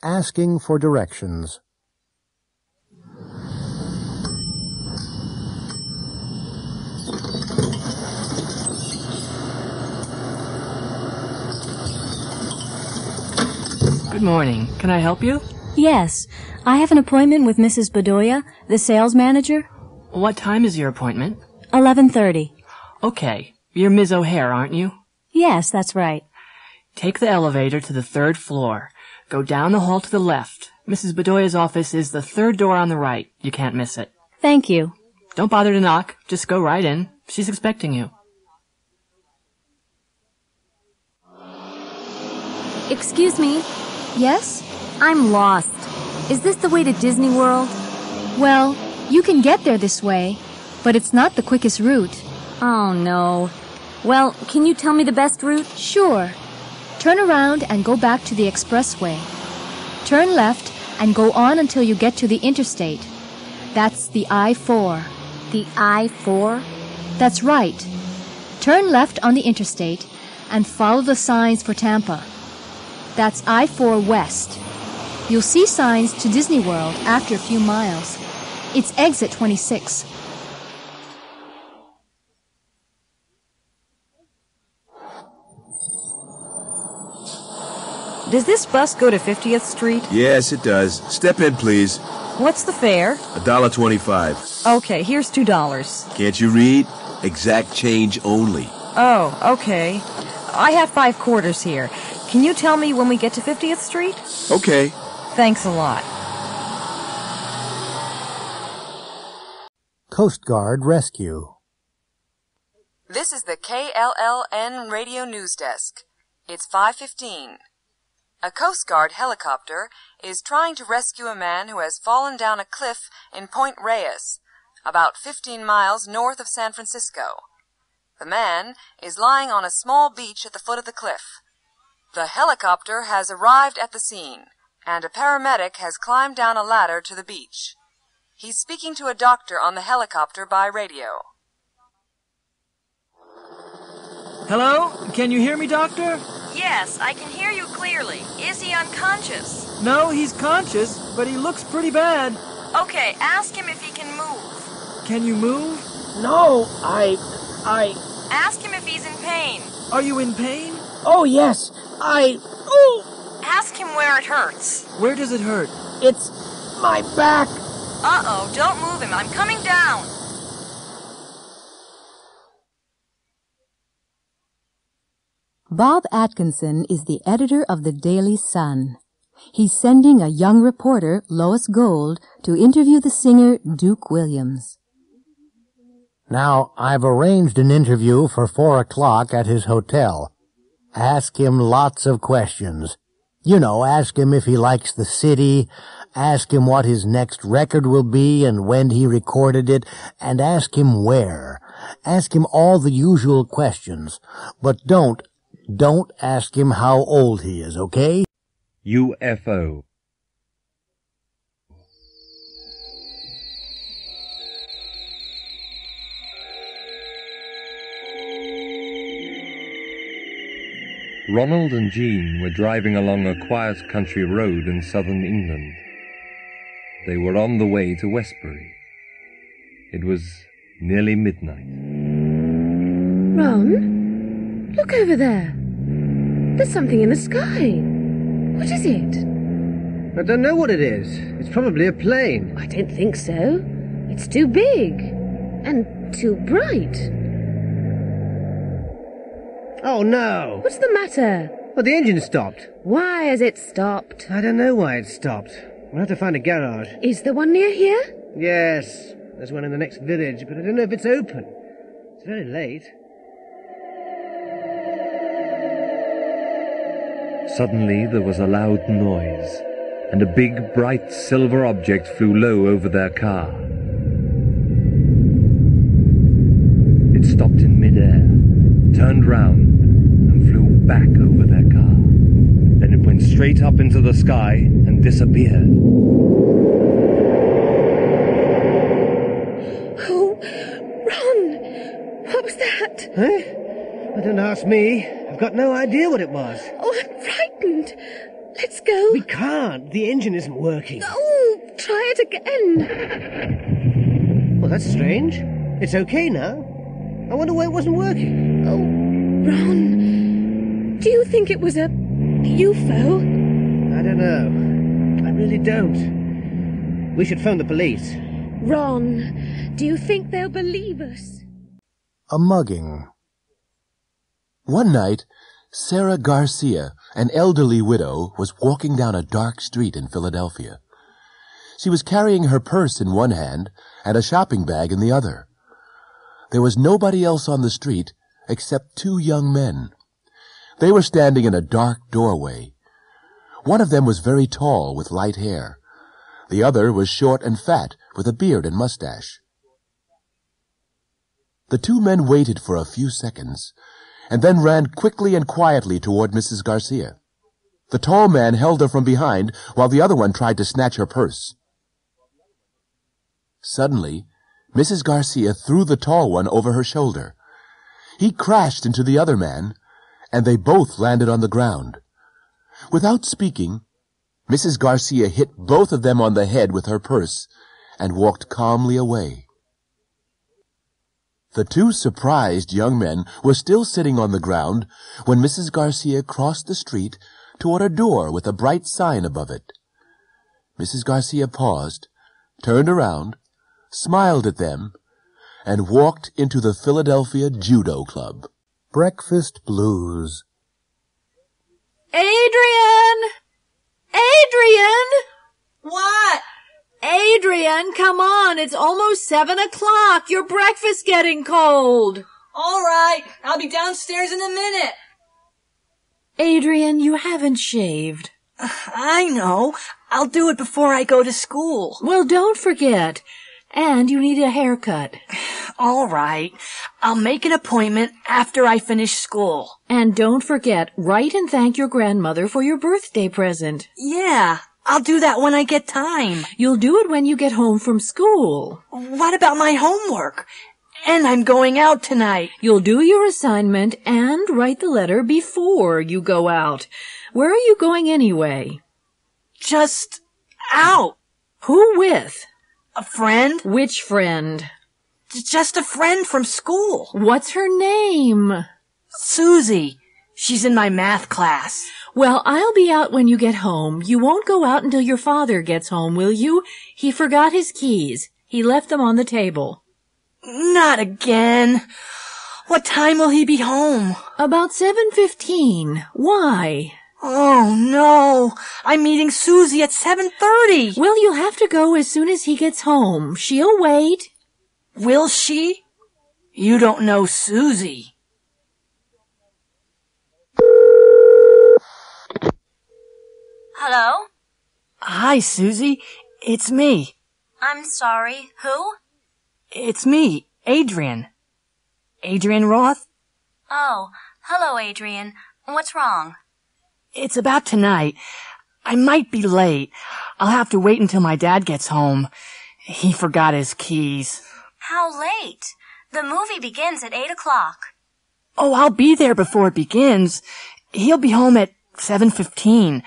asking for directions. Good morning. Can I help you? Yes. I have an appointment with Mrs. Bedoya, the sales manager. What time is your appointment? 11:30. Okay. You're Ms. O'Hare, aren't you? Yes, that's right. Take the elevator to the 3rd floor. Go down the hall to the left. Mrs. Bedoya's office is the 3rd door on the right. You can't miss it. Thank you. Don't bother to knock. Just go right in. She's expecting you. Excuse me. Yes? I'm lost. Is this the way to Disney World? Well, you can get there this way, but it's not the quickest route. Oh, no. Well, can you tell me the best route? Sure. Turn around and go back to the expressway. Turn left and go on until you get to the interstate. That's the I-4. The I-4? That's right. Turn left on the interstate and follow the signs for Tampa. That's I-4 West. You'll see signs to Disney World after a few miles. It's exit 26. Does this bus go to 50th Street? Yes, it does. Step in, please. What's the fare? $1.25. Okay, here's $2. Can't you read? Exact change only. Oh, okay. I have 5 quarters here. Can you tell me when we get to 50th Street? Okay. Thanks a lot. Coast Guard Rescue. This is the KLLN Radio News Desk. It's 5:15. A Coast Guard helicopter is trying to rescue a man who has fallen down a cliff in Point Reyes, about 15 miles north of San Francisco. The man is lying on a small beach at the foot of the cliff. The helicopter has arrived at the scene, and a paramedic has climbed down a ladder to the beach. He's speaking to a doctor on the helicopter by radio. Hello? Can you hear me, Doctor? Yes, I can hear you clearly. Is he unconscious? No, he's conscious, but he looks pretty bad. Okay, ask him if he can move. Can you move? No, Ask him if he's in pain. Are you in pain? Oh, yes. Ask him where it hurts. Where does it hurt? It's my back. Uh-oh, don't move him. I'm coming down. Bob Atkinson is the editor of the Daily Sun. He's sending a young reporter, Lois Gold, to interview the singer Duke Williams. Now, I've arranged an interview for 4 o'clock at his hotel. Ask him lots of questions. You know, ask him if he likes the city, ask him what his next record will be and when he recorded it, and ask him where. Ask him all the usual questions, but don't ask him how old he is, okay? UFO. Ronald and Jean were driving along a quiet country road in southern England. They were on the way to Westbury. It was nearly midnight. Ron, look over there. There's something in the sky. What is it? I don't know what it is. It's probably a plane. I don't think so. It's too big. And too bright. Oh, no. What's the matter? Well, the engine stopped. Why has it stopped? I don't know why it stopped. We'll have to find a garage. Is there one near here? Yes. There's one in the next village, but I don't know if it's open. It's very late. Suddenly there was a loud noise, and a big, bright silver object flew low over their car. It stopped in midair, turned round, and flew back over their car. Then it went straight up into the sky and disappeared. Oh, Ron! What was that? Huh? Don't ask me. I've got no idea what it was. Oh, I'm frightened. Let's go? We can't. The engine isn't working. Oh, try it again. Well, that's strange. It's okay now. I wonder why it wasn't working. Oh, Ron, do you think it was a UFO? I don't know. I really don't. We should phone the police. Ron, do you think they'll believe us? A mugging. One night, Sarah Garcia, an elderly widow, was walking down a dark street in Philadelphia. She was carrying her purse in one hand and a shopping bag in the other. There was nobody else on the street except two young men. They were standing in a dark doorway. One of them was very tall with light hair. The other was short and fat with a beard and mustache. The two men waited for a few seconds and then ran quickly and quietly toward Mrs. Garcia. The tall man held her from behind while the other one tried to snatch her purse. Suddenly, Mrs. Garcia threw the tall one over her shoulder. He crashed into the other man, and they both landed on the ground. Without speaking, Mrs. Garcia hit both of them on the head with her purse and walked calmly away. The two surprised young men were still sitting on the ground when Mrs. Garcia crossed the street toward a door with a bright sign above it. Mrs. Garcia paused, turned around, smiled at them, and walked into the Philadelphia Judo Club. Breakfast blues. Adrian! Adrian! What? Adrian, come on. It's almost 7 o'clock. Your breakfast's getting cold. All right. I'll be downstairs in a minute. Adrian, you haven't shaved. I know. I'll do it before I go to school. Well, don't forget. And you need a haircut. All right. I'll make an appointment after I finish school. And don't forget, write and thank your grandmother for your birthday present. Yeah, I'll do that when I get time. You'll do it when you get home from school. What about my homework? And I'm going out tonight. You'll do your assignment and write the letter before you go out. Where are you going anyway? Just out. Who with? A friend. Which friend? Just a friend from school. What's her name? Susie. She's in my math class. Well, I'll be out when you get home. You won't go out until your father gets home, will you? He forgot his keys. He left them on the table. Not again. What time will he be home? About 7:15. Why? Oh, no. I'm meeting Susie at 7:30. Well, you'll have to go as soon as he gets home. She'll wait. Will she? You don't know Susie. Hello? Hi, Susie. It's me. I'm sorry. Who? It's me, Adrian. Adrian Roth? Oh, hello, Adrian. What's wrong? It's about tonight. I might be late. I'll have to wait until my dad gets home. He forgot his keys. How late? The movie begins at 8 o'clock. Oh, I'll be there before it begins. He'll be home at 7:15.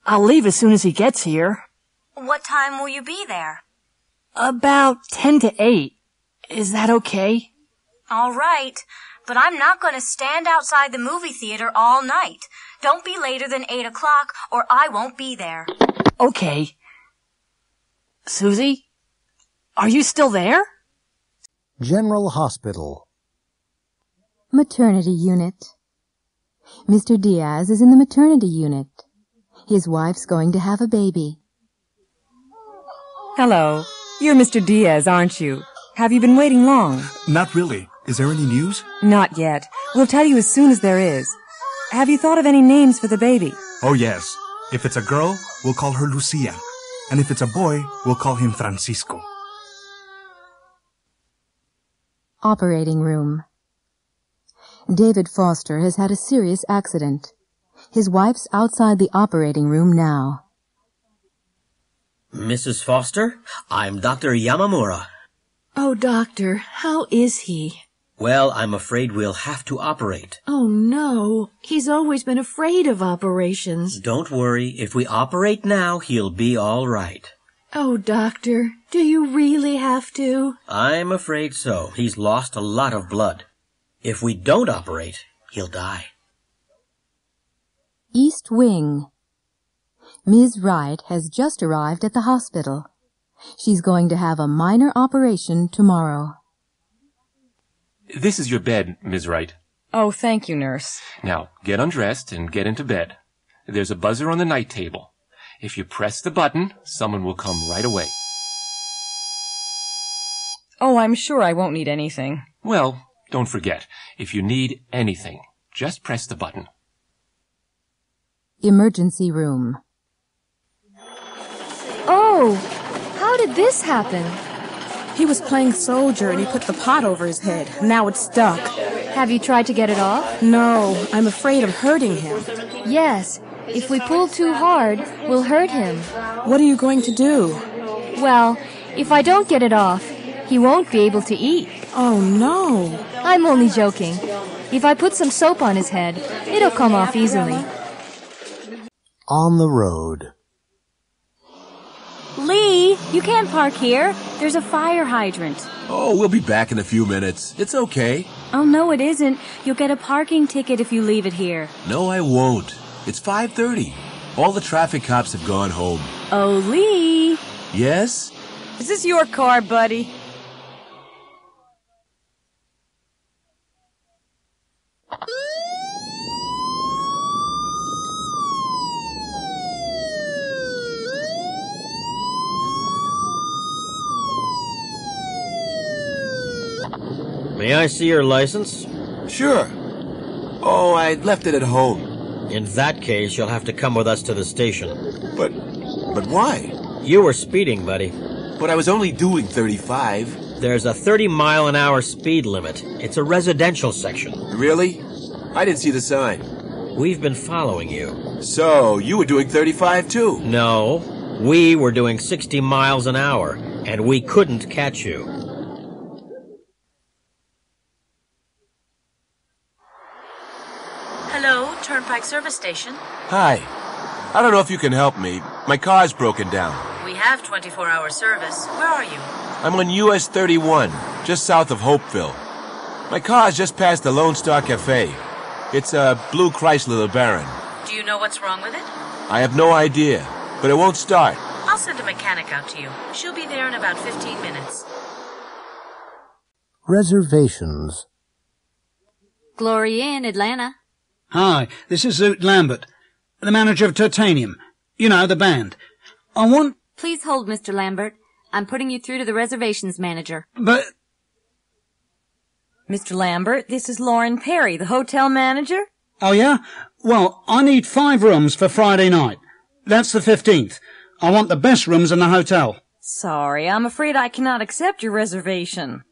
I'll leave as soon as he gets here. What time will you be there? About 10 to 8. Is that okay? All right, but I'm not going to stand outside the movie theater all night. Don't be later than 8 o'clock or I won't be there. Okay. Susie, are you still there? General Hospital. Maternity unit. Mr. Diaz is in the maternity unit. His wife's going to have a baby. Hello. You're Mr. Diaz, aren't you? Have you been waiting long? Not really. Is there any news? Not yet. We'll tell you as soon as there is. Have you thought of any names for the baby? Oh, yes. If it's a girl, we'll call her Lucia. And if it's a boy, we'll call him Francisco. Operating room. David Foster has had a serious accident. His wife's outside the operating room now. Mrs. Foster, I'm Dr. Yamamura. Oh, doctor, how is he? Well, I'm afraid we'll have to operate. Oh, no. He's always been afraid of operations. Don't worry. If we operate now, he'll be all right. Oh, Doctor, do you really have to? I'm afraid so. He's lost a lot of blood. If we don't operate, he'll die. East Wing. Ms. Wright has just arrived at the hospital. She's going to have a minor operation tomorrow. This is your bed, Ms. Wright. Oh, thank you, nurse. Now, get undressed and get into bed. There's a buzzer on the night table. If you press the button, someone will come right away. Oh, I'm sure I won't need anything. Well, don't forget, if you need anything, just press the button. Emergency room. Oh, how did this happen? He was playing soldier and he put the pot over his head. Now it's stuck. Have you tried to get it off? No, I'm afraid of hurting him. Yes, if we pull too hard, we'll hurt him. What are you going to do? Well, if I don't get it off, he won't be able to eat. Oh, no. I'm only joking. If I put some soap on his head, it'll come off easily. On the road. Lee, you can't park here. There's a fire hydrant. Oh, we'll be back in a few minutes. It's okay. Oh, no, it isn't. You'll get a parking ticket if you leave it here. No, I won't. It's 5:30. All the traffic cops have gone home. Oh, Lee. Yes? Is this your car, buddy? May I see your license? Sure. Oh, I left it at home. In that case, you'll have to come with us to the station. But why? You were speeding, buddy. But I was only doing 35. There's a 30-mile-an-hour speed limit. It's a residential section. Really? I didn't see the sign. We've been following you. So, you were doing 35 too? No. We were doing 60 miles an hour, and we couldn't catch you. Hello, Turnpike Service Station. Hi. I don't know if you can help me. My car's broken down. We have 24-hour service. Where are you? I'm on US 31, just south of Hopeville. My car's just past the Lone Star Cafe. It's a blue Chrysler LeBaron. Do you know what's wrong with it? I have no idea, but it won't start. I'll send a mechanic out to you. She'll be there in about 15 minutes. Reservations. Glory Inn, Atlanta. Hi, this is Zoot Lambert, the manager of Titanium. You know, the band. I want... Please hold, Mr. Lambert. I'm putting you through to the reservations manager. But... Mr. Lambert, this is Lauren Perry, the hotel manager. Oh, yeah? Well, I need 5 rooms for Friday night. That's the 15th. I want the best rooms in the hotel. Sorry, I'm afraid I cannot accept your reservation.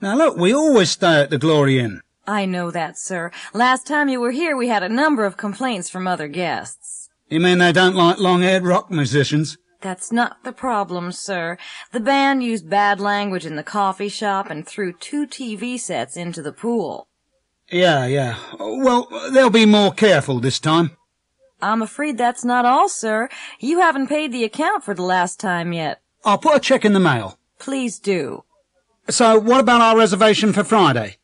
Now, look, we always stay at the Glory Inn. I know that, sir. Last time you were here, we had a number of complaints from other guests. You mean they don't like long-haired rock musicians? That's not the problem, sir. The band used bad language in the coffee shop and threw 2 TV sets into the pool. Yeah. Well, they'll be more careful this time. I'm afraid that's not all, sir. You haven't paid the account for the last time yet. I'll put a check in the mail. Please do. So, what about our reservation for Friday?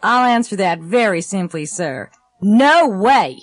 I'll answer that very simply, sir. No way!